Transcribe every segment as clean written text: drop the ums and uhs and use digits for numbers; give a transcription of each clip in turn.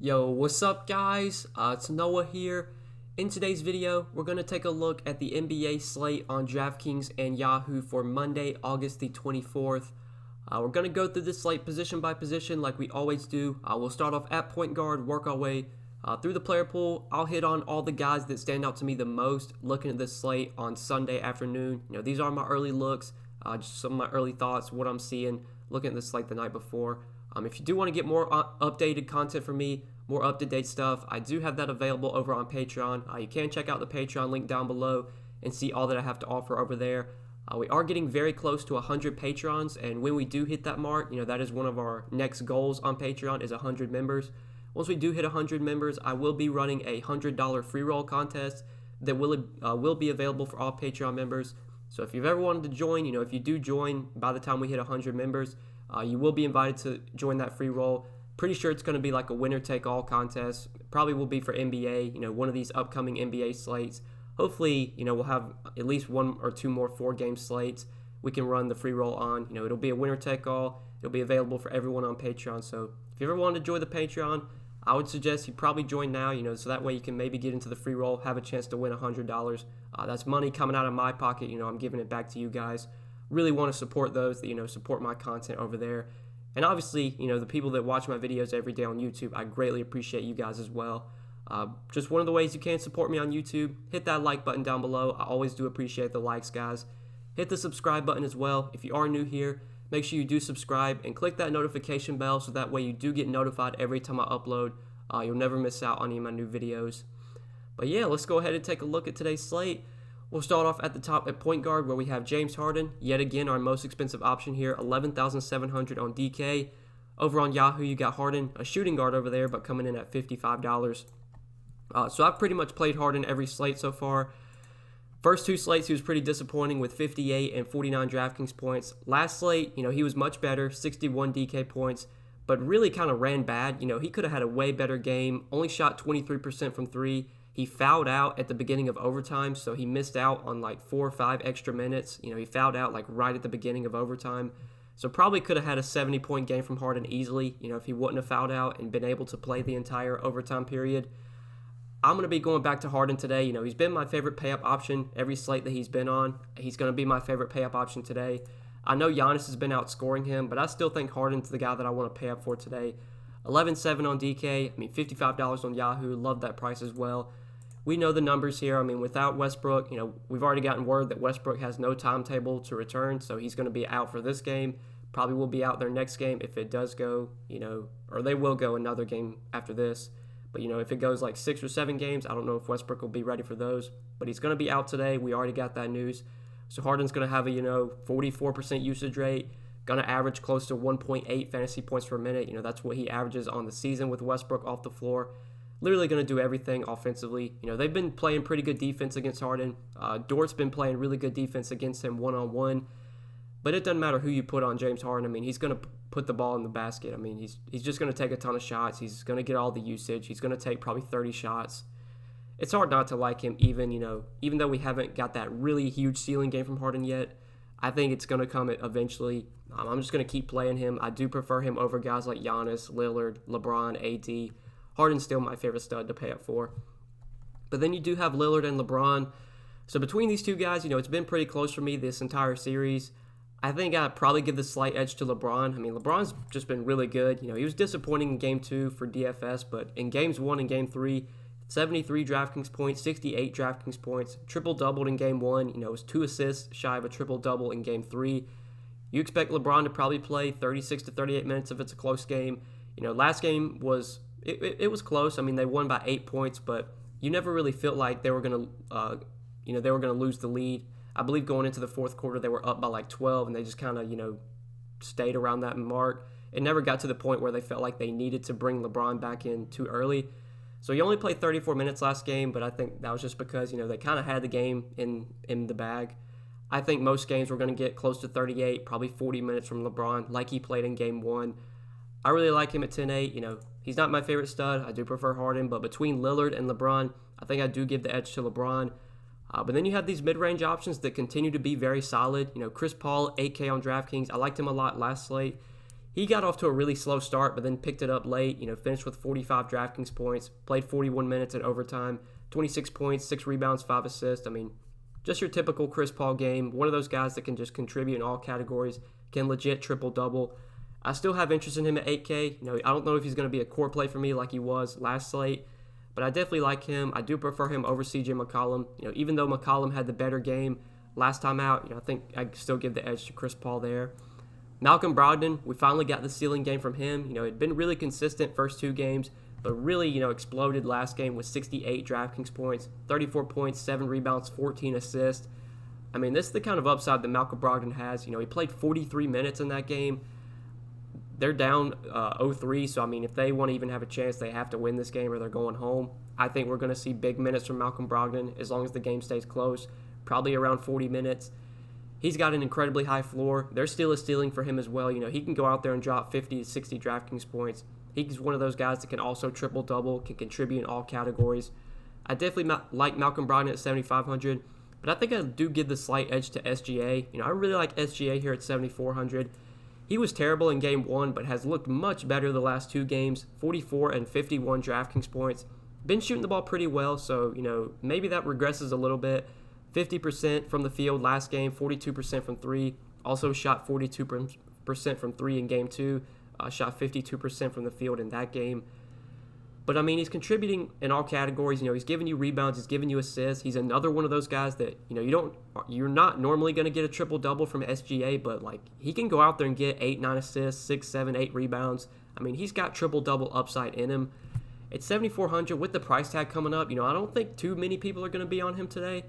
Yo, what's up guys? It's Noah here. In today's video, we're going to take a look at the NBA slate on Draftkings and Yahoo for Monday, August the 24th. We're going to go through this slate position by position like we always do. We'll start off at point guard, work our way through the player pool. I'll hit on all the guys that stand out to me the most looking at this slate on Sunday afternoon. These are my early looks, just some of my early thoughts, what I'm seeing, looking at this slate the night before. If you do want to get more updated content from me, more up-to-date stuff, I do have that available over on Patreon. You can check out the Patreon link down below and see all that I have to offer over there. We are getting very close to 100 patrons, and when we do hit that mark, that is one of our next goals on Patreon is 100 members. Once we do hit 100 members, I will be running a $100 free roll contest that will be available for all Patreon members. So if you've ever wanted to join, if you do join by the time we hit 100 members, you will be invited to join that free roll. Pretty sure it's going to be like a winner-take-all contest. Probably will be for NBA, one of these upcoming NBA slates. Hopefully, we'll have at least one or two more 4-game slates we can run the free roll on. It'll be a winner-take-all. It'll be available for everyone on Patreon. So if you ever wanted to join the Patreon, I would suggest you probably join now, so that way you can maybe get into the free roll, have a chance to win $100. That's money coming out of my pocket. I'm giving it back to you guys. Really want to support those that support my content over there, and obviously the people that watch my videos every day on YouTube. I greatly appreciate you guys as well. Just one of the ways you can support me on YouTube, hit that like button down below. I always do appreciate the likes, guys. Hit the subscribe button as well. If you are new here, make sure you do subscribe and click that notification bell so that way you do get notified every time I upload. You'll never miss out on any of my new videos. But yeah, let's go ahead and take a look at today's slate. We'll start off at the top at point guard, where we have James Harden, yet again our most expensive option here, $11,700 on DK. Over on Yahoo, you got Harden, a shooting guard over there, but coming in at $55. So I've pretty much played Harden every slate so far. First two slates, he was pretty disappointing with 58 and 49 DraftKings points. Last slate, he was much better, 61 DK points, but really kind of ran bad. He could have had a way better game, only shot 23% from three. He fouled out at the beginning of overtime, so he missed out on like 4 or 5 extra minutes. He fouled out like right at the beginning of overtime. So probably could have had a 70-point game from Harden easily, if he wouldn't have fouled out and been able to play the entire overtime period. I'm going to be going back to Harden today. He's been my favorite pay-up option every slate that he's been on. He's going to be my favorite pay-up option today. I know Giannis has been outscoring him, but I still think Harden's the guy that I want to pay up for today. 11.7 on DK, $55 on Yahoo. Love that price as well. We know the numbers here. Without Westbrook, we've already gotten word that Westbrook has no timetable to return, so he's going to be out for this game. Probably will be out their next game if it does go, or they will go another game after this. But, if it goes like 6 or 7 games, I don't know if Westbrook will be ready for those. But he's going to be out today. We already got that news. So Harden's going to have a, 44% usage rate, going to average close to 1.8 fantasy points per minute. That's what he averages on the season with Westbrook off the floor. Literally going to do everything offensively. They've been playing pretty good defense against Harden. Dort's been playing really good defense against him one-on-one. But it doesn't matter who you put on James Harden. He's going to put the ball in the basket. He's just going to take a ton of shots. He's going to get all the usage. He's going to take probably 30 shots. It's hard not to like him even though we haven't got that really huge ceiling game from Harden yet. I think it's going to come eventually. I'm just going to keep playing him. I do prefer him over guys like Giannis, Lillard, LeBron, AD. Harden's still my favorite stud to pay up for. But then you do have Lillard and LeBron. So between these two guys, it's been pretty close for me this entire series. I think I'd probably give the slight edge to LeBron. LeBron's just been really good. He was disappointing in Game 2 for DFS, but in Games 1 and Game 3, 73 DraftKings points, 68 DraftKings points, triple-doubled in Game 1. It was 2 assists shy of a triple-double in Game 3. You expect LeBron to probably play 36 to 38 minutes if it's a close game. Last game was... It was close. They won by 8 points, but you never really felt like they were going to lose the lead. I believe going into the fourth quarter, they were up by like 12, and they just kind of, stayed around that mark. It never got to the point where they felt like they needed to bring LeBron back in too early. So he only played 34 minutes last game, but I think that was just because, they kind of had the game in the bag. I think most games were going to get close to 38, probably 40 minutes from LeBron, like he played in Game 1. I really like him at 10-8. He's not my favorite stud. I do prefer Harden, but between Lillard and LeBron, I think I do give the edge to LeBron. But then you have these mid-range options that continue to be very solid. Chris Paul, 8K on DraftKings. I liked him a lot last slate. He got off to a really slow start, but then picked it up late, finished with 45 DraftKings points, played 41 minutes in overtime, 26 points, 6 rebounds, 5 assists. I mean, just your typical Chris Paul game. One of those guys that can just contribute in all categories, can legit triple-double. I still have interest in him at 8K. I don't know if he's going to be a core play for me like he was last slate, but I definitely like him. I do prefer him over CJ McCollum. Even though McCollum had the better game last time out, I think I still give the edge to Chris Paul there. Malcolm Brogdon, we finally got the ceiling game from him. He'd been really consistent first 2 games, but really, exploded last game with 68 DraftKings points, 34 points, 7 rebounds, 14 assists. I mean, this is the kind of upside that Malcolm Brogdon has. He played 43 minutes in that game. They're down 0-3, so, I mean, if they want to even have a chance, they have to win this game or they're going home. I think we're going to see big minutes from Malcolm Brogdon as long as the game stays close, probably around 40 minutes. He's got an incredibly high floor. There's still a ceiling for him as well. He can go out there and drop 50 to 60 DraftKings points. He's one of those guys that can also triple-double, can contribute in all categories. I definitely like Malcolm Brogdon at 7,500, but I think I do give the slight edge to SGA. I really like SGA here at 7,400. He was terrible in Game 1, but has looked much better the last 2 games, 44 and 51 DraftKings points. Been shooting the ball pretty well, so, maybe that regresses a little bit. 50% from the field last game, 42% from 3. Also shot 42% from 3 in Game 2. Shot 52% from the field in that game. But, I mean, he's contributing in all categories. He's giving you rebounds. He's giving you assists. He's another one of those guys that, you're not normally going to get a triple-double from SGA, but, he can go out there and get 8, 9 assists, 6, 7, 8 rebounds. I mean, he's got triple-double upside in him. At 7,400 with the price tag coming up, I don't think too many people are going to be on him today.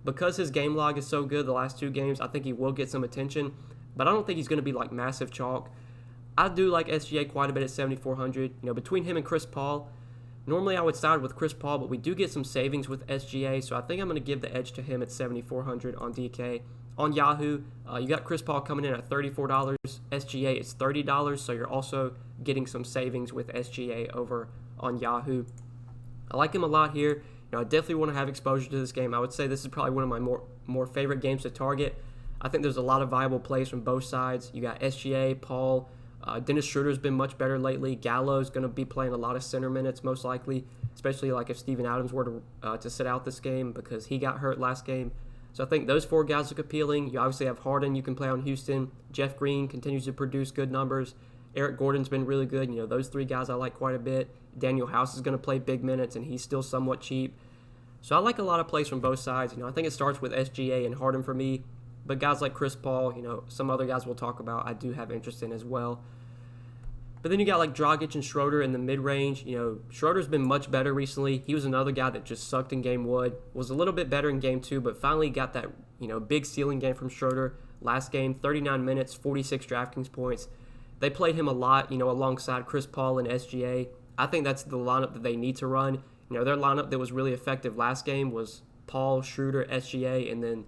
Because his game log is so good the last 2 games, I think he will get some attention. But I don't think he's going to be, massive chalk. I do like SGA quite a bit at 7,400. Between him and Chris Paul, normally I would side with Chris Paul, but we do get some savings with SGA, so I think I'm going to give the edge to him at 7,400 on DK. On Yahoo, you got Chris Paul coming in at $34. SGA is $30, so you're also getting some savings with SGA over on Yahoo. I like him a lot here. I definitely want to have exposure to this game. I would say this is probably one of my more favorite games to target. I think there's a lot of viable plays from both sides. You got SGA, Paul. Dennis Schroeder's been much better lately. Gallo's going to be playing a lot of center minutes most likely, especially if Steven Adams were to sit out this game because he got hurt last game. So I think those 4 guys look appealing. You obviously have Harden you can play on Houston. Jeff Green continues to produce good numbers. Eric Gordon's been really good. Those 3 guys I like quite a bit. Daniel House is going to play big minutes, and he's still somewhat cheap. So I like a lot of plays from both sides. I think it starts with SGA and Harden for me. But guys like Chris Paul, some other guys we'll talk about, I do have interest in as well. But then you got Dragic and Schroeder in the mid-range. Schroeder's been much better recently. He was another guy that just sucked in Game 1. Was a little bit better in Game 2, but finally got that, big ceiling game from Schroeder. Last game, 39 minutes, 46 DraftKings points. They played him a lot, alongside Chris Paul and SGA. I think that's the lineup that they need to run. Their lineup that was really effective last game was Paul, Schroeder, SGA, and then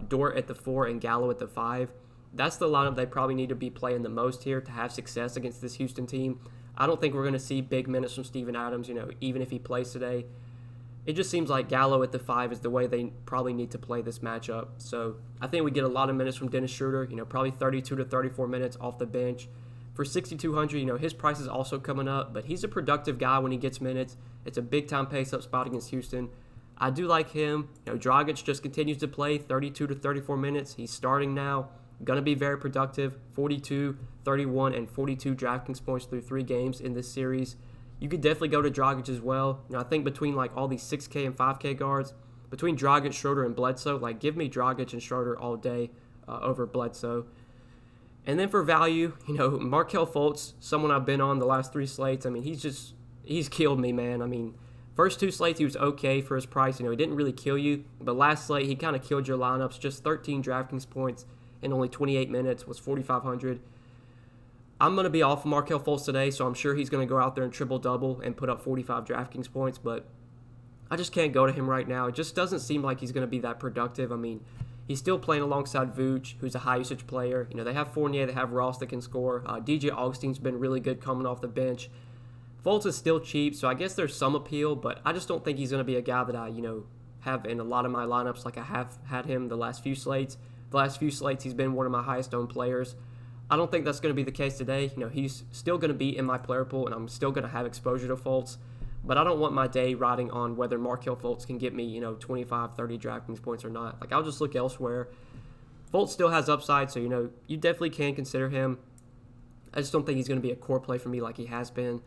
Dort at the 4 and Gallo at the 5. That's the lineup they probably need to be playing the most here to have success against this Houston team. I don't think we're going to see big minutes from Steven Adams, even if he plays today. It just seems like Gallo at the 5 is the way they probably need to play this matchup. So I think we get a lot of minutes from Dennis Schroeder, probably 32 to 34 minutes off the bench. For 6,200, his price is also coming up, but he's a productive guy when he gets minutes. It's a big-time pace-up spot against Houston. I do like him. Dragic just continues to play 32 to 34 minutes. He's starting now. Going to be very productive. 42, 31, and 42 DraftKings points through 3 games in this series. You could definitely go to Dragic as well. I think between all these 6K and 5K guards, between Dragic, Schroeder, and Bledsoe, give me Dragic and Schroeder all day over Bledsoe. And then for value, Markelle Fultz, someone I've been on the last 3 slates. I mean, he's killed me, man. I mean, first 2 slates, he was okay for his price. He didn't really kill you. But last slate, he kind of killed your lineups. Just 13 DraftKings points in only 28 minutes, was 4,500. I'm going to be off of Markelle Fultz today, so I'm sure he's going to go out there and triple-double and put up 45 DraftKings points. But I just can't go to him right now. It just doesn't seem like he's going to be that productive. I mean, he's still playing alongside Vooch, who's a high-usage player. They have Fournier, they have Ross that can score. DJ Augustin's been really good coming off the bench. Fultz is still cheap, so I guess there's some appeal, but I just don't think he's going to be a guy that I, have in a lot of my lineups like I have had him the last few slates. The last few slates, he's been one of my highest-owned players. I don't think that's going to be the case today. He's still going to be in my player pool, and I'm still going to have exposure to Fultz. But I don't want my day riding on whether Markelle Fultz can get me, 25, 30 DraftKings points or not. Like, I'll just look elsewhere. Fultz still has upside, so, you definitely can consider him. I just don't think he's going to be a core play for me like he has been.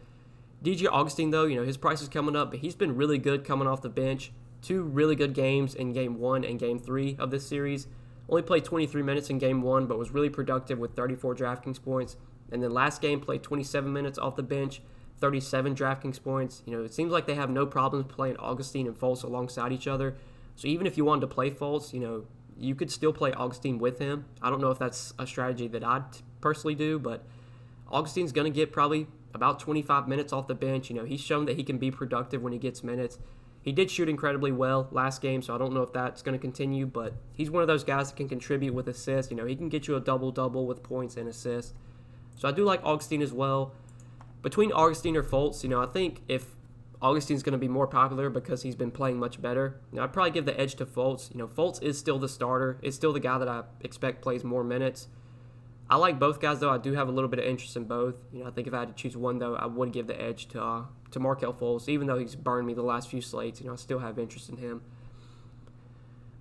DJ Augustin, though, his price is coming up, but he's been really good coming off the bench. 2 really good games in Game 1 and Game 3 of this series. Only played 23 minutes in Game 1, but was really productive with 34 DraftKings points. And then last game played 27 minutes off the bench, 37 DraftKings points. It seems like they have no problems playing Augustin and Fultz alongside each other. So even if you wanted to play Fultz, you could still play Augustin with him. I don't know if that's a strategy that I'd personally do, but Augustin's going to get probably about 25 minutes off the bench. He's shown that he can be productive when he gets minutes. He did shoot incredibly well last game, so I don't know if that's going to continue, but he's one of those guys that can contribute with assists. He can get you a double-double with points and assists. So I do like Augustin as well. Between Augustin or Fultz, I think if Augustin's going to be more popular because he's been playing much better, I'd probably give the edge to Fultz. Fultz is still the starter. It's still the guy that I expect plays more minutes. I like both guys, though. I do have a little bit of interest in both. I think if I had to choose one, though, I would give the edge to Markelle Fultz. Even though he's burned me the last few slates, I still have interest in him.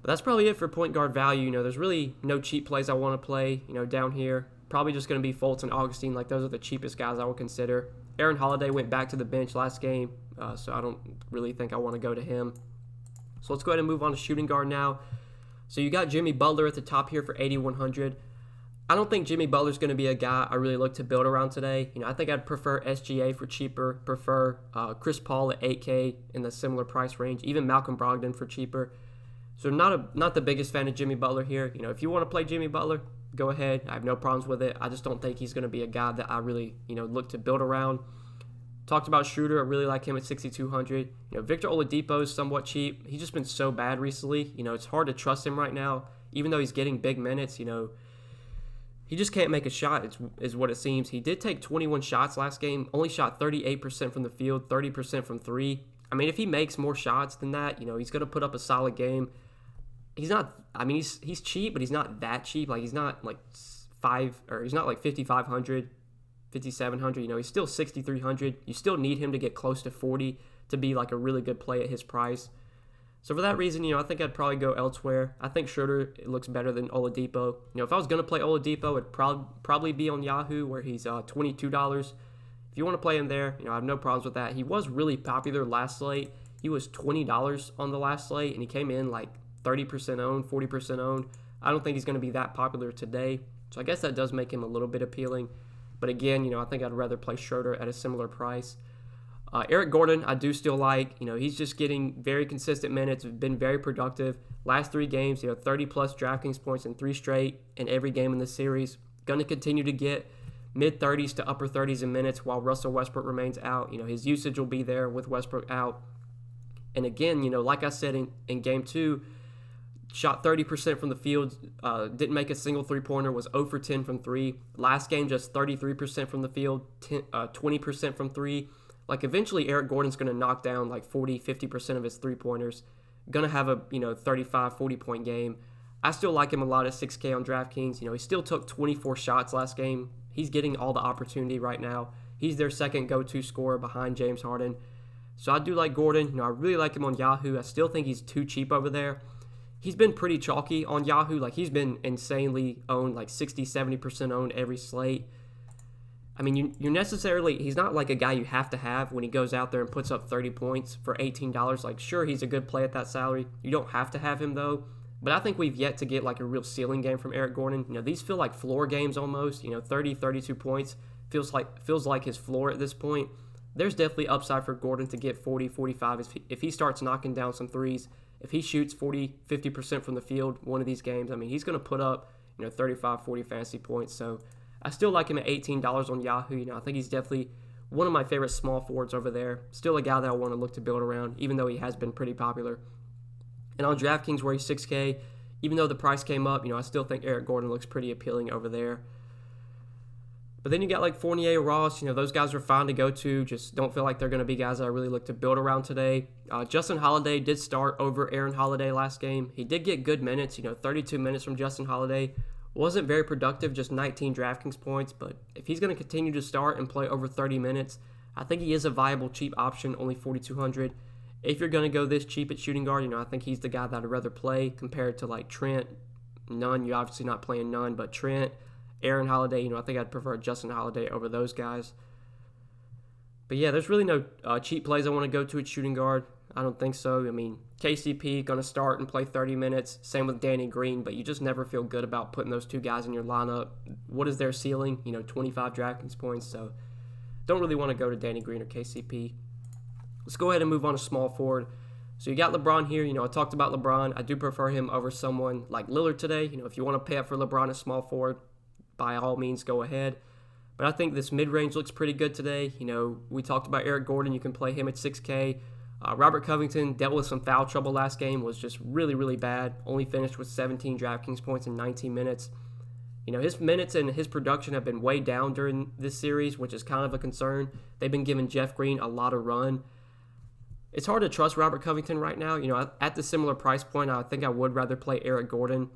But that's probably it for point guard value. There's really no cheap plays I want to play, down here. Probably just going to be Fultz and Augustin. Like, those are the cheapest guys I would consider. Aaron Holiday went back to the bench last game, so I don't really think I want to go to him. So let's go ahead and move on to shooting guard now. So you got Jimmy Butler at the top here for 8,100. I don't think Jimmy Butler's going to be a guy I really look to build around today. I think I'd prefer SGA for cheaper, prefer Chris Paul at 8K in the similar price range, even Malcolm Brogdon for cheaper. So not the biggest fan of Jimmy Butler here. If you want to play Jimmy Butler, go ahead. I have no problems with it. I just don't think he's going to be a guy that I really, look to build around. Talked about Schroeder. I really like him at 6,200. Victor Oladipo is somewhat cheap. He's just been so bad recently. It's hard to trust him right now, even though he's getting big minutes. He just can't make a shot, is what it seems. He did take 21 shots last game, only shot 38% from the field, 30% from 3. I mean, if he makes more shots than that, he's going to put up a solid game. He's not, he's cheap, but he's not that cheap. Like, he's not like he's not like 5,500, 5,700. He's still 6,300. You still need him to get close to 40 to be like a really good play at his price. So for that reason, I think I'd probably go elsewhere. I think Schroeder looks better than Oladipo. If I was going to play Oladipo, it'd probably be on Yahoo where he's $22. If you want to play him there, I have no problems with that. He was really popular last slate. He was $20 on the last slate, and he came in like 30% owned, 40% owned. I don't think he's going to be that popular today. So I guess that does make him a little bit appealing. But again, I think I'd rather play Schroeder at a similar price. Eric Gordon, I do still like. He's just getting very consistent minutes, been very productive. Last 3 games, 30-plus DraftKings points in 3 straight in every game in the series. Going to continue to get mid-30s to upper 30s in minutes while Russell Westbrook remains out. His usage will be there with Westbrook out. And again, like I said in Game 2, shot 30% from the field, didn't make a single three-pointer, was 0 for 10 from 3. Last game, just 33% from the field, 20% from 3. Like, eventually, Eric Gordon's going to knock down like 40, 50% of his three-pointers. Going to have a, 35, 40-point game. I still like him a lot at 6K on DraftKings. He still took 24 shots last game. He's getting all the opportunity right now. He's their second go-to scorer behind James Harden. So I do like Gordon. I really like him on Yahoo. I still think he's too cheap over there. He's been pretty chalky on Yahoo. Like, he's been insanely owned, like 60, 70% owned every slate. I mean, he's not like a guy you have to have when he goes out there and puts up 30 points for $18. Like, sure, he's a good play at that salary. You don't have to have him, though. But I think we've yet to get like a real ceiling game from Eric Gordon. These feel like floor games almost. 30, 32 points feels like his floor at this point. There's definitely upside for Gordon to get 40, 45 if he starts knocking down some threes. If he shoots 40, 50% from the field one of these games, he's going to put up 35, 40 fantasy points. So I still like him at $18 on Yahoo. I think he's definitely one of my favorite small forwards over there. Still a guy that I want to look to build around, even though he has been pretty popular. And on DraftKings, where he's 6K, even though the price came up, I still think Eric Gordon looks pretty appealing over there. But then you got like Fournier, Ross. Those guys are fine to go to. Just don't feel like they're going to be guys that I really look to build around today. Justin Holiday did start over Aaron Holiday last game. He did get good minutes. 32 minutes from Justin Holiday Wasn't very productive, just 19 DraftKings points, but if he's going to continue to start and play over 30 minutes, I think he is a viable cheap option, only 4,200. If you're going to go this cheap at shooting guard, I think he's the guy that I'd rather play compared to like Trent. Nunn, you're obviously not playing Nunn, but Trent, Aaron Holiday, I think I'd prefer Justin Holiday over those guys. But yeah, there's really no cheap plays I want to go to at shooting guard. I don't think so. KCP going to start and play 30 minutes. Same with Danny Green, but you just never feel good about putting those two guys in your lineup. What is their ceiling? 25 DraftKings points. So don't really want to go to Danny Green or KCP. Let's go ahead and move on to small forward. So you got LeBron here. I talked about LeBron. I do prefer him over someone like Lillard today. If you want to pay up for LeBron at small forward, by all means, go ahead. But I think this mid-range looks pretty good today. We talked about Eric Gordon. You can play him at 6K. Robert Covington dealt with some foul trouble last game, was just really, really bad. Only finished with 17 DraftKings points in 19 minutes. His minutes and his production have been way down during this series, which is kind of a concern. They've been giving Jeff Green a lot of run. It's hard to trust Robert Covington right now. At the similar price point, I think I would rather play Eric Gordon.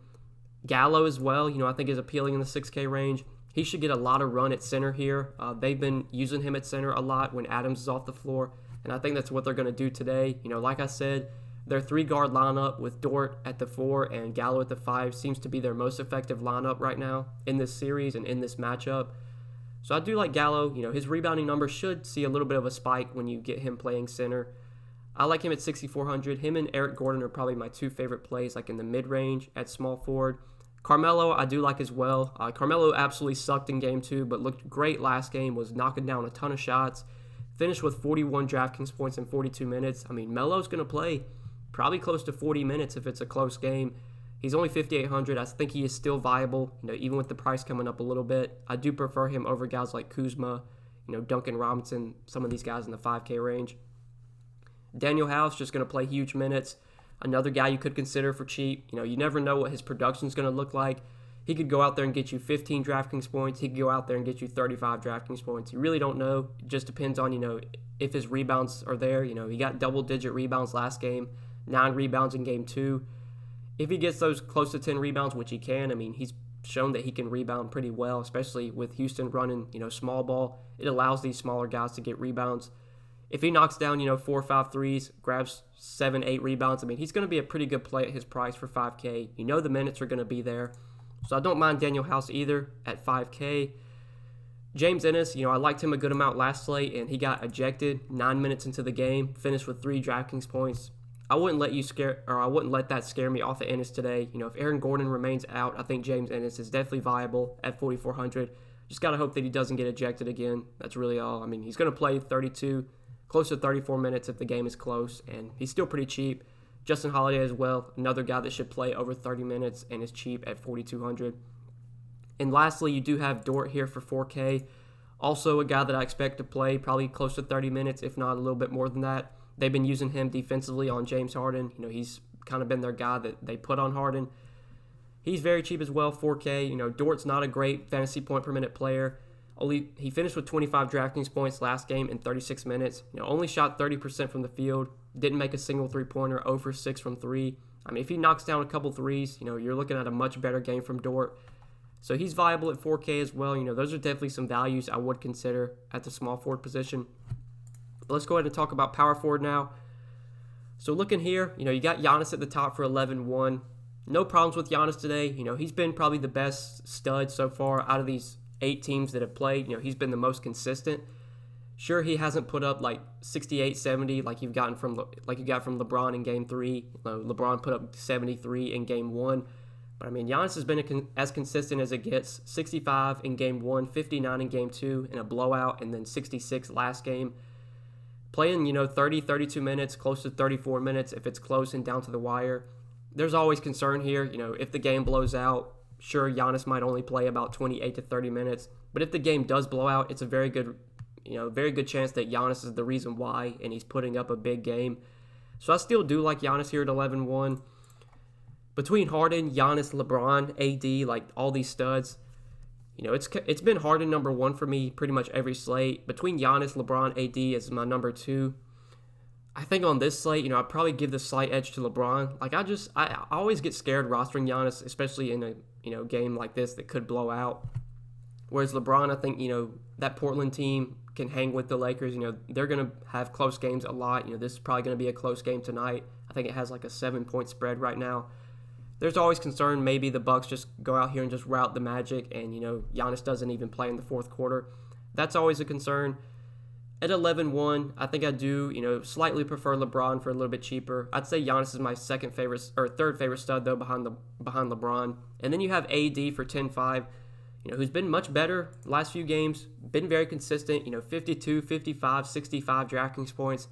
Gallo as well, I think is appealing in the 6K range. He should get a lot of run at center here. They've been using him at center a lot when Adams is off the floor. And I think that's what they're going to do today. Like I said, their 3-guard lineup with Dort at the 4 and Gallo at the 5 seems to be their most effective lineup right now in this series and in this matchup. So I do like Gallo. His rebounding numbers should see a little bit of a spike when you get him playing center. I like him at 6,400. Him and Eric Gordon are probably my two favorite plays, like in the mid-range at small forward. Carmelo, I do like as well. Carmelo absolutely sucked in Game 2, but looked great last game, was knocking down a ton of shots. Finished with 41 DraftKings points in 42 minutes. Melo's going to play probably close to 40 minutes if it's a close game. He's only 5,800. I think he is still viable, even with the price coming up a little bit. I do prefer him over guys like Kuzma, Duncan Robinson, some of these guys in the 5K range. Daniel House just going to play huge minutes. Another guy you could consider for cheap. You never know what his production is going to look like. He could go out there and get you 15 DraftKings points. He could go out there and get you 35 DraftKings points. You really don't know. It just depends on, if his rebounds are there. He got double-digit rebounds last game, 9 rebounds in Game 2. If he gets those close to 10 rebounds, which he can, he's shown that he can rebound pretty well, especially with Houston running, small ball. It allows these smaller guys to get rebounds. If he knocks down, 4 or 5 threes, grabs 7, 8 rebounds, he's going to be a pretty good play at his price for 5K. The minutes are going to be there. So I don't mind Daniel House either at 5K. James Ennis, I liked him a good amount last slate, and he got ejected 9 minutes into the game, finished with 3 DraftKings points. I wouldn't let that scare me off of Ennis today. If Aaron Gordon remains out, I think James Ennis is definitely viable at 4,400. Just got to hope that he doesn't get ejected again. That's really all. He's going to play 32, close to 34 minutes if the game is close, and he's still pretty cheap. Justin Holiday as well, another guy that should play over 30 minutes and is cheap at 4,200. And lastly, you do have Dort here for 4K. Also a guy that I expect to play probably close to 30 minutes, if not a little bit more than that. They've been using him defensively on James Harden. He's kind of been their guy that they put on Harden. He's very cheap as well, 4K. Dort's not a great fantasy point per minute player. He finished with 25 DraftKings points last game in 36 minutes. Only shot 30% from the field. Didn't make a single three-pointer, 0 for 6 from 3. If he knocks down a couple threes, you're looking at a much better game from Dort. So he's viable at 4K as well. Those are definitely some values I would consider at the small forward position. But let's go ahead and talk about power forward now. So looking here, you got Giannis at the top for 11-1. No problems with Giannis today. He's been probably the best stud so far out of these 8 teams that have played. He's been the most consistent. Sure, he hasn't put up like 68, 70 like you got from LeBron in Game 3. LeBron put up 73 in Game 1. But Giannis has been as consistent as it gets. 65 in Game 1, 59 in Game 2 in a blowout, and then 66 last game. Playing, 30, 32 minutes, close to 34 minutes if it's close and down to the wire. There's always concern here. If the game blows out, sure, Giannis might only play about 28 to 30 minutes. But if the game does blow out, it's a very good chance that Giannis is the reason why, and he's putting up a big game. So I still do like Giannis here at 11-1. Between Harden, Giannis, LeBron, AD, like all these studs, it's been Harden number 1 for me pretty much every slate. Between Giannis, LeBron, AD is my number 2. I think on this slate, I'd probably give the slight edge to LeBron. I always get scared rostering Giannis, especially in game like this that could blow out. Whereas LeBron, I think, that Portland team can hang with the Lakers. They're going to have close games a lot. This is probably going to be a close game tonight. I think it has like a 7-point spread right now. There's always concern maybe the Bucks just go out here and just rout the Magic and, Giannis doesn't even play in the fourth quarter. That's always a concern. At 11-1, I think I do, slightly prefer LeBron for a little bit cheaper. I'd say Giannis is my third favorite stud, though, behind LeBron. And then you have AD for 10-5, who's been much better the last few games, been very consistent, 52, 55, 65 DraftKings points.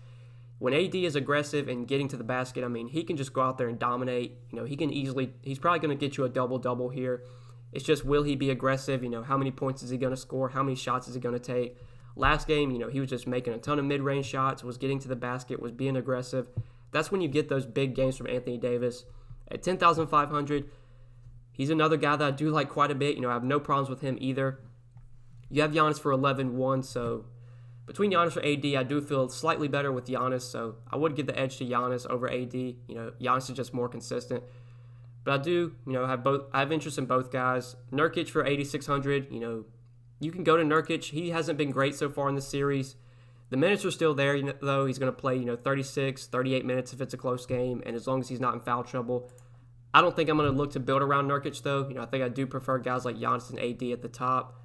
When AD is aggressive and getting to the basket, he can just go out there and dominate. He's probably going to get you a double-double here. It's just, will he be aggressive? How many points is he going to score? How many shots is he going to take? Last game, he was just making a ton of mid-range shots, was getting to the basket, was being aggressive. That's when you get those big games from Anthony Davis. At 10,500, he's another guy that I do like quite a bit. I have no problems with him either. You have Giannis for 11-1, so between Giannis or AD, I do feel slightly better with Giannis, so I would give the edge to Giannis over AD. Giannis is just more consistent. But I do, I have interest in both guys. Nurkic for 8,600, you can go to Nurkic. He hasn't been great so far in the series. The minutes are still there, though. He's going to play, 36, 38 minutes if it's a close game, and as long as he's not in foul trouble. I don't think I'm going to look to build around Nurkic, though. I think I do prefer guys like Giannis and AD at the top.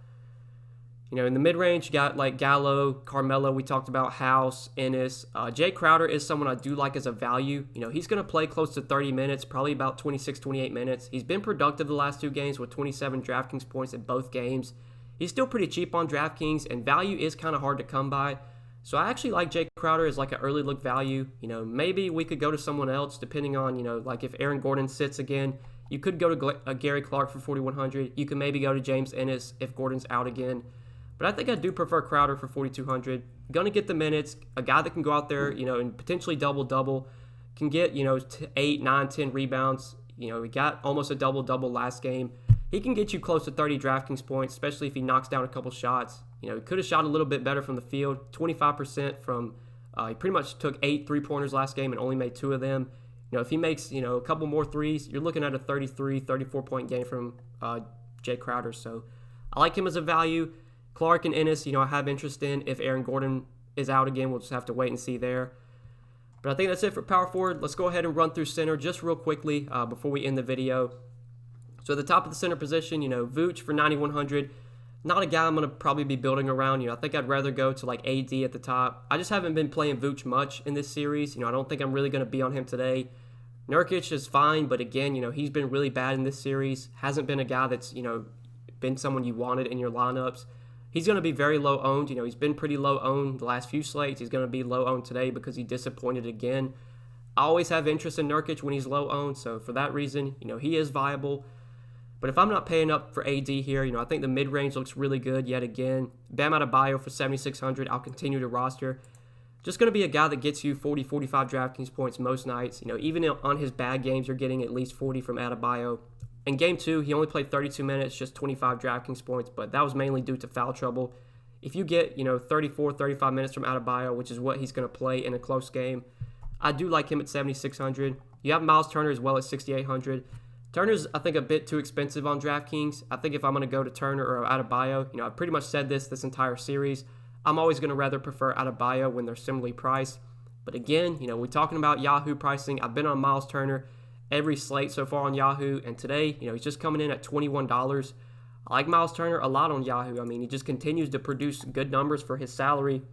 In the mid-range, you got like Gallo, Carmelo, we talked about, House, Ennis. Jay Crowder is someone I do like as a value. He's going to play close to 30 minutes, probably about 26, 28 minutes. He's been productive the last two games with 27 DraftKings points in both games. He's still pretty cheap on DraftKings, and value is kind of hard to come by. So I actually like Jay Crowder as like an early look value. Maybe we could go to someone else depending on, like if Aaron Gordon sits again. You could go to Gary Clark for 4,100. You could maybe go to James Ennis if Gordon's out again. But I think I do prefer Crowder for 4,200. Going to get the minutes. A guy that can go out there, and potentially double-double. Can get, 8, 9, 10 rebounds. He got almost a double-double last game. He can get you close to 30 DraftKings points, especially if he knocks down a couple shots. He could have shot a little bit better from the field. 25% from, he pretty much took 8 3-pointers last game and only made 2 of them. If he makes, a couple more threes, you're looking at a 33, 34-point game from Jay Crowder. So I like him as a value. Clark and Ennis, I have interest in. If Aaron Gordon is out again, we'll just have to wait and see there. But I think that's it for power forward. Let's go ahead and run through center just real quickly before we end the video. So at the top of the center position, Vooch for 9,100. Not a guy I'm going to probably be building around. I think I'd rather go to like AD at the top. I just haven't been playing Vooch much in this series. I don't think I'm really going to be on him today. Nurkic is fine, but again, he's been really bad in this series. Hasn't been a guy that's, been someone you wanted in your lineups. He's going to be very low owned. He's been pretty low owned the last few slates. He's going to be low owned today because he disappointed again. I always have interest in Nurkic when he's low owned, so for that reason, he is viable. But if I'm not paying up for AD here, I think the mid-range looks really good yet again. Bam Adebayo for 7,600, I'll continue to roster. Just going to be a guy that gets you 40, 45 DraftKings points most nights. Even on his bad games, you're getting at least 40 from Adebayo. In Game 2, he only played 32 minutes, just 25 DraftKings points, but that was mainly due to foul trouble. If you get, 34, 35 minutes from Adebayo, which is what he's going to play in a close game, I do like him at 7,600. You have Miles Turner as well at 6,800. Turner's, I think, a bit too expensive on DraftKings. I think if I'm going to go to Turner or Adebayo, I've pretty much said this entire series, I'm always going to rather prefer Adebayo when they're similarly priced. But again, we're talking about Yahoo pricing. I've been on Miles Turner every slate so far on Yahoo, and today, he's just coming in at $21. I like Miles Turner a lot on Yahoo. He just continues to produce good numbers for his salary.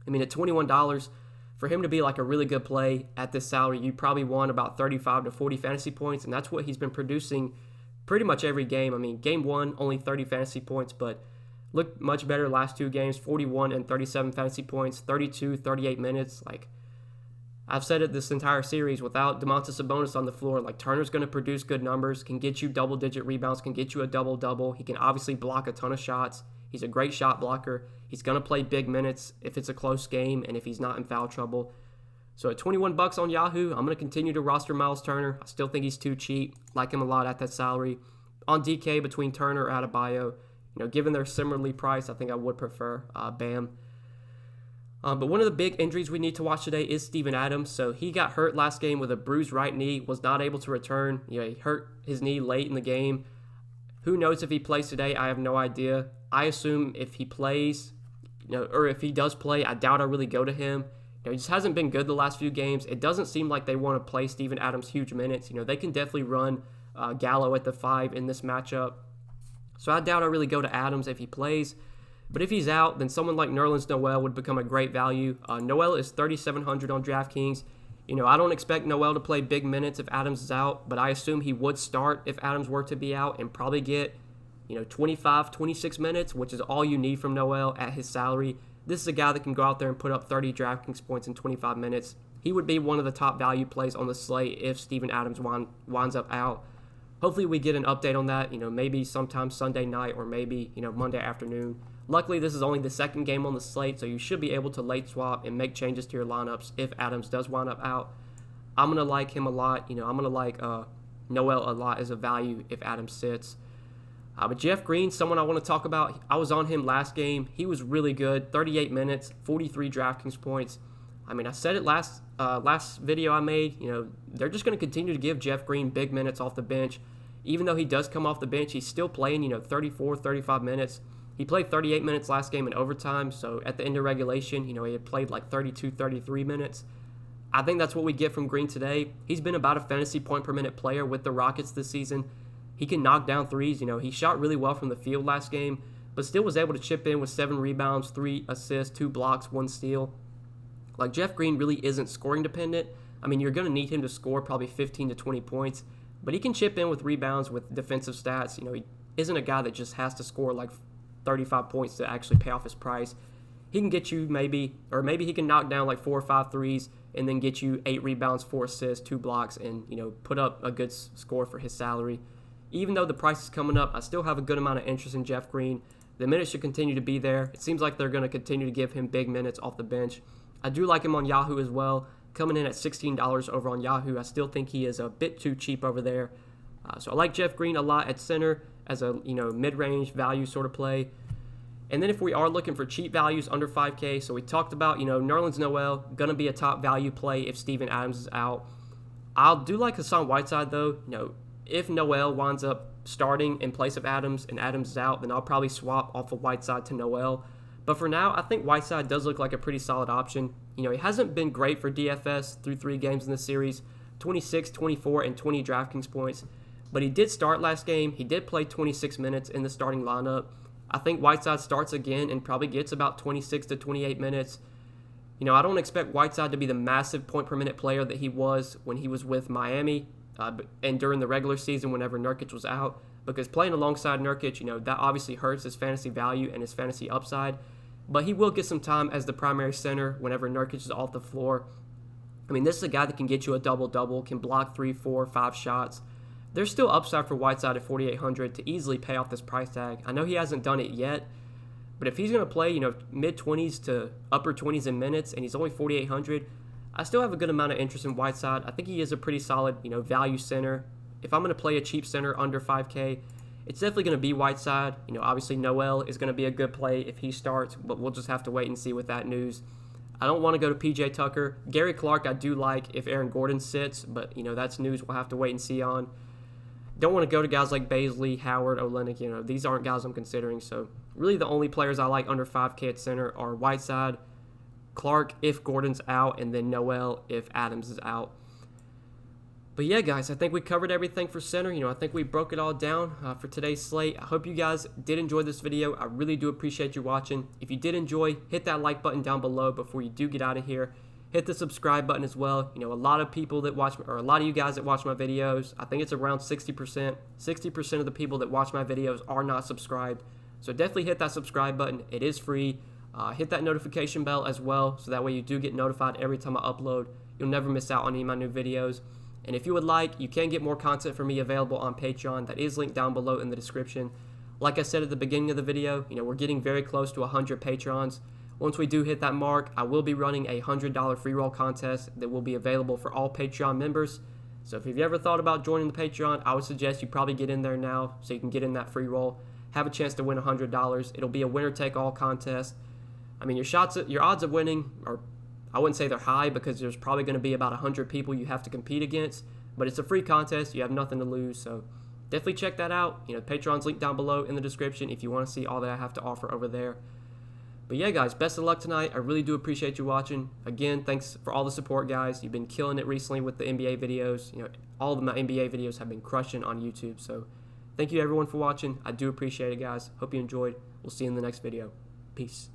At $21, for him to be like a really good play at this salary, you probably want about 35 to 40 fantasy points, and that's what he's been producing pretty much every game. Game 1, only 30 fantasy points, but looked much better last 2 games, 41 and 37 fantasy points, 32, 38 minutes. I've said it this entire series, without Domantas Sabonis on the floor, Turner's going to produce good numbers, can get you double-digit rebounds, can get you a double-double. He can obviously block a ton of shots. He's a great shot blocker. He's going to play big minutes if it's a close game and if he's not in foul trouble. So at $21 on Yahoo, I'm going to continue to roster Miles Turner. I still think he's too cheap. Like him a lot at that salary. On DK, between Turner or Adebayo, given they're similarly priced, I think I would prefer Bam. But one of the big injuries we need to watch today is Steven Adams. So he got hurt last game with a bruised right knee, was not able to return. He hurt his knee late in the game. Who knows if he plays today? I have no idea. I assume if he plays, or if he does play, I doubt I really go to him. He just hasn't been good the last few games. It doesn't seem like they want to play Steven Adams huge minutes. They can definitely run Gallo at the 5 in this matchup. So I doubt I really go to Adams if he plays. But if he's out, then someone like Nerlens Noel would become a great value. Noel is 3,700 on DraftKings. I don't expect Noel to play big minutes if Adams is out, but I assume he would start if Adams were to be out and probably get, 25, 26 minutes, which is all you need from Noel at his salary. This is a guy that can go out there and put up 30 DraftKings points in 25 minutes. He would be one of the top value plays on the slate if Steven Adams winds up out. Hopefully we get an update on that, maybe sometime Sunday night or maybe, Monday afternoon. Luckily, this is only the second game on the slate, so you should be able to late swap and make changes to your lineups if Adams does wind up out. I'm going to like him a lot. I'm going to like Noel a lot as a value if Adams sits. But Jeff Green, someone I want to talk about. I was on him last game. He was really good. 38 minutes, 43 DraftKings points. I said it last video I made. They're just going to continue to give Jeff Green big minutes off the bench. Even though he does come off the bench, he's still playing, 34, 35 minutes. He played 38 minutes last game in overtime, so at the end of regulation, he had played like 32, 33 minutes. I think that's what we get from Green today. He's been about a fantasy point per minute player with the Rockets this season. He can knock down threes. He shot really well from the field last game, but still was able to chip in with 7 rebounds, 3 assists, 2 blocks, 1 steal. Like, Jeff Green really isn't scoring dependent. You're going to need him to score probably 15 to 20 points, but he can chip in with rebounds, with defensive stats. He isn't a guy that just has to score like 35 points to actually pay off his price. He can get you maybe he can knock down like 4 or 5 threes and then get you 8 rebounds, 4 assists, 2 blocks, and put up a good score for his salary. Even though the price is coming up, I still have a good amount of interest in Jeff Green. The minutes should continue to be there. It seems like they're going to continue to give him big minutes off the bench. I do like him on Yahoo as well, coming in at $16 over on Yahoo. I still think he is a bit too cheap over there. So I like Jeff Green a lot at center as a mid-range value sort of play. And then if we are looking for cheap values under 5K, so we talked about, Nerlens Noel, going to be a top value play if Steven Adams is out. I'll do like Hassan Whiteside, though. If Noel winds up starting in place of Adams and Adams is out, then I'll probably swap off of Whiteside to Noel. But for now, I think Whiteside does look like a pretty solid option. He hasn't been great for DFS through 3 games in the series, 26, 24, and 20 DraftKings points. But he did start last game. He did play 26 minutes in the starting lineup. I think Whiteside starts again and probably gets about 26 to 28 minutes. I don't expect Whiteside to be the massive point per minute player that he was when he was with Miami and during the regular season whenever Nurkic was out, because playing alongside Nurkic, that obviously hurts his fantasy value and his fantasy upside. But he will get some time as the primary center whenever Nurkic is off the floor. This is a guy that can get you a double-double, can block 3, 4, 5 shots. There's still upside for Whiteside at 4,800 to easily pay off this price tag. I know he hasn't done it yet, but if he's going to play, mid-20s to upper 20s in minutes, and he's only 4,800, I still have a good amount of interest in Whiteside. I think he is a pretty solid, value center. If I'm going to play a cheap center under 5K, it's definitely going to be Whiteside. Obviously Noel is going to be a good play if he starts, but we'll just have to wait and see with that news. I don't want to go to PJ Tucker. Gary Clark I do like if Aaron Gordon sits, but, that's news we'll have to wait and see on. Don't want to go to guys like Baisley, Howard, Olynyk. These aren't guys I'm considering. So really the only players I like under 5K at center are Whiteside, Clark if Gordon's out, and then Noel if Adams is out. But yeah, guys, I think we covered everything for center. I think we broke it all down for today's slate. I hope you guys did enjoy this video. I really do appreciate you watching. If you did enjoy, hit that like button down below before you do get out of here. Hit the subscribe button as well. A lot of people that watch, or a lot of you guys that watch my videos, I think it's around 60%. 60% of the people that watch my videos are not subscribed. So definitely hit that subscribe button. It is free. Hit that notification bell as well, so that way you do get notified every time I upload. You'll never miss out on any of my new videos. And if you would like, you can get more content from me available on Patreon. That is linked down below in the description. Like I said at the beginning of the video, we're getting very close to 100 Patrons. Once we do hit that mark, I will be running a $100 free roll contest that will be available for all Patreon members. So if you've ever thought about joining the Patreon, I would suggest you probably get in there now so you can get in that free roll. Have a chance to win $100. It'll be a winner-take-all contest. Your odds of winning are, I wouldn't say they're high, because there's probably going to be about 100 people you have to compete against. But it's a free contest. You have nothing to lose. So definitely check that out. You know, Patreon's linked down below in the description if you want to see all that I have to offer over there. But yeah, guys, best of luck tonight. I really do appreciate you watching. Again, thanks for all the support, guys. You've been killing it recently with the NBA videos. You know, all of my NBA videos have been crushing on YouTube. So thank you, everyone, for watching. I do appreciate it, guys. Hope you enjoyed. We'll see you in the next video. Peace.